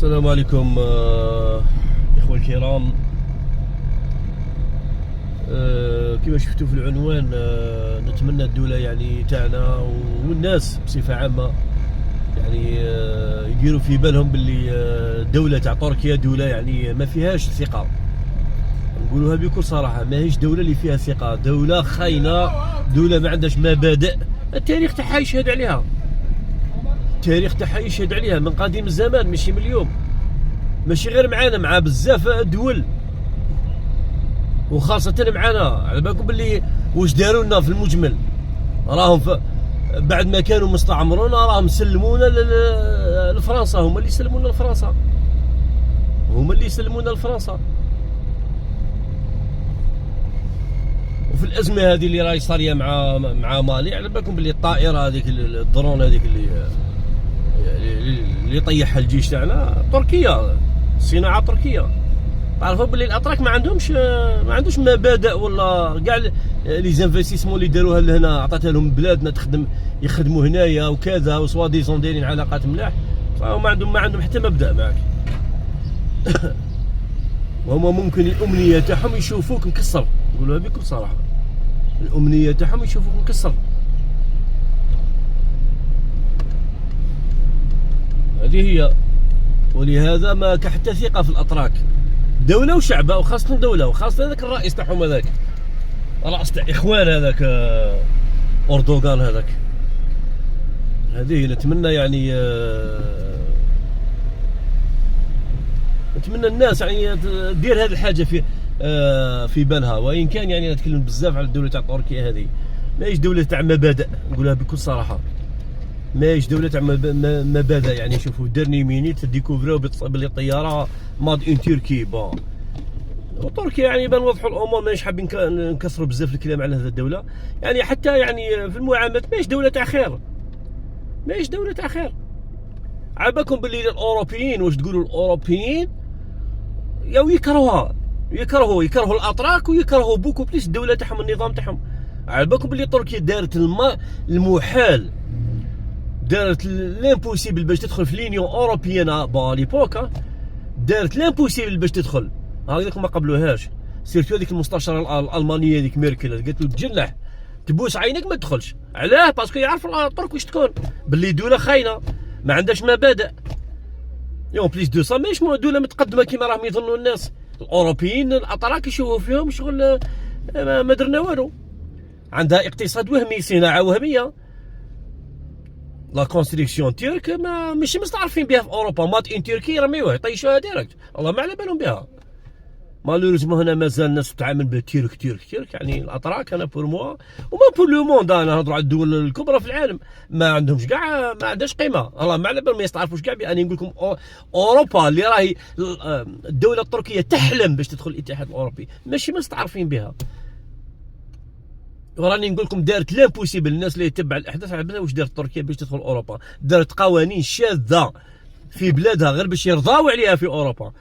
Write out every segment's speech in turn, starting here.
السلام عليكم إخوة الكرام. كما شفتوا في العنوان، نتمنى الدولة يعني تاعنا والناس بصفة عامة يعني يديروا في بالهم باللي الدولة تاع تركيا دولة يعني ما فيهاش ثقة. نقولوها بكل صراحة، ماهيش دولة اللي فيها ثقة، دولة خاينة، دولة ما عندهاش مبادئ. التاريخ تاعها يشهد عليها، التاريخ تاعها يشهد عليها من قديم الزمان، ماشي من اليوم، ماشي غير معانا، مع بزاف دول وخاصة معانا. على بالكم باللي واش داروا لنا في المجمل، راهم بعد ما كانوا مستعمرونا راهم سلمونا لفرنسا، هما اللي سلمونا لفرنسا، هما اللي سلمونا لفرنسا. وفي الازمه هذه اللي راهي صاريه مع مالي، على بالكم باللي الطائره هذيك الدرون هذيك اللي طيحها الجيش تاعنا تركيا، صناعه تركيه. تعرفوا باللي الاتراك ما عندهمش مبادئ، ولا كاع لي زانفستيسمون اللي داروها لهنا عطاتها لهم بلادنا يخدموا هنايا وكذا، وسوا ديزون دايرين علاقات ملاح، ما عندهم حتى مبدا معاك. وهما ممكن الامنيه تاعهم يشوفوك مكسر، نقولوها بكل صراحه، الامنيه تاعهم يشوفوك مكسر. هذه هي. ولهذا ما كحتى ثقه في الاتراك، دوله وشعبها، وخاصه دوله، وخاصه هذاك الرئيس تاعهم، هذاك الرئيس تاع اخوان، هذاك اردوغان هذاك. هذه نتمنى يعني نتمنى الناس يعني دير هذه الحاجه في بالها. وان كان يعني نتكلم بزاف على الدوله تاع تركيا، هذه ماهيش دوله تاع مبادئ، نقولها بكل صراحه، ماهيش دوله تاع مبادئ. يعني شوفوا درني مينيت ديكوفريو باللي الطياره ماد اون تركي بون. وتركيا يعني بان نوضحوا الامور، مانيش حابين نكسروا بزاف الكلام على هذه الدوله، يعني حتى يعني في المعاملات ماهيش دوله تاع خير، ماهيش دوله تاع خير. عباكم باللي الاوروبيين، واش تقولوا الاوروبيين ياو يكرهوا الاتراك، ويكرهوا بوكو بليس الدوله تاعهم، النظام تاعهم. عباكم باللي تركيا دارت المحال، دارت لامبوسيبل باش تدخل في لينيون اوروبيان بون ليبوكا، دارت لامبوسيبل باش تدخل. هذيك ما قبلوهاش، سيرتو هذيك المستشاره الالمانيه هذيك ميركل، قالت له تجنح تبوس عينك ما تدخلش. علاه؟ باسكو يعرف الترك واش تكون، باللي دوله خاينه ما عندهاش مبادئ. يوم بليس دو سا ماهيش دوله متقدمه كيما راهم يظنوا الناس. الاوروبيين الاتراك يشوفوا فيهم شغل ما درنا والو، عندها اقتصاد وهمي، صناعه وهميه. لا كونستركسيون تيرك ماشي مستعرفين بها في اوروبا، مات ان تركي يرميوها يطيشوها ديريكت، الله ما على بالهم بها. مالوريزمون هنا مازال الناس تتعامل بالتيرك يعني الاتراك. انا بور موا وما بور لو موند، انا نهضروا على الدول الكبرى في العالم، ما عندهمش كاع، ما عندهاش قيمه، الله ما على بالهم، ما يستعرفوش كاع. انا نقول لكم اوروبا اللي راهي الدوله التركيه تحلم باش تدخل الاتحاد الاوروبي، ماشي مستعرفين بها. وراني نقول لكم دارت لامبوسيبل. الناس اللي يتبع الاحداث على بالها واش دارت تركيا باش تدخل اوروبا، دارت قوانين شاذه في بلادها غير باش يرضاو عليها في اوروبا.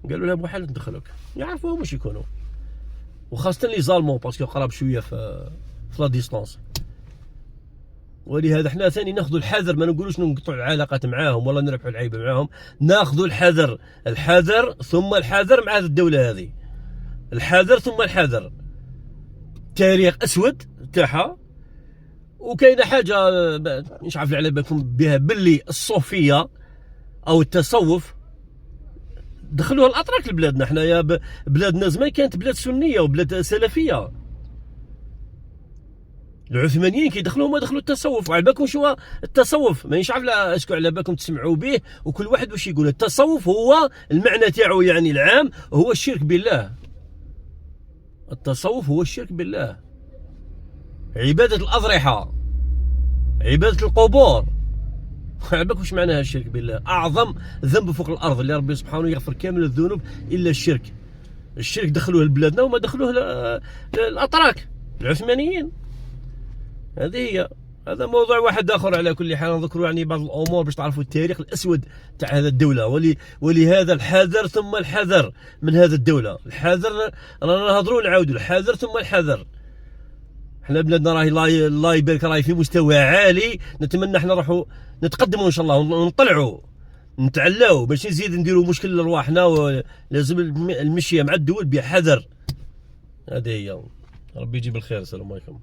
قالوا لها بحال ندخلوك، يعرفوهم واش يكونوا، وخاصه لي زالمون باسكو قراب شويه في لا ديستونس. ولهذا حنا ثاني ناخذوا الحذر، ما نقولوش نقطعوا العلاقات معاهم ولا نربحوا العيبه معاهم، ناخذوا الحذر، الحذر ثم الحذر مع هذه الدوله هذه، الحذر ثم الحذر. تاريخ اسود تاعها. وكاينه حاجه مش عارف على بالكم بها، باللي الصوفيه او التصوف دخلوها الاتراك لبلادنا. حنايا بلادنا زمان كانت بلاد سنيه وبلاد سلفيه. العثمانيين كي دخلوا، ما دخلوا التصوف. وعلى بالكم شو التصوف؟ مانيش عارف اسكو على بالكم تسمعوا به، وكل واحد واش يقول. التصوف هو المعنى تاعو يعني العام هو الشرك بالله. التصوف هو الشرك بالله، عباده الاضرحه، عباده القبور. على بالك واش معناها الشرك بالله؟ اعظم ذنب فوق الارض اللي ربي سبحانه يغفر كامل الذنوب الا الشرك. الشرك دخلوه لبلادنا وما دخلوه الاتراك العثمانيين. هذه هي. هذا موضوع واحد اخر. على كل حال نذكروا يعني بعض الامور باش تعرفوا التاريخ الاسود تاع هذه الدوله. ولهذا الحذر ثم الحذر من هذه الدوله. الحذر، رانا نهضروا نعاودوا، الحذر ثم الحذر. حنا بلادنا راهي الله يبارك راهي في مستوى عالي، نتمنى حنا نروحوا نتقدموا ان شاء الله ونطلعوا نتعلاو ماشي نزيد نديرو مشكل لرواحنا، لازم المشيه مع الدول بحذر. هذه هي. ربي يجيب الخير. السلام عليكم.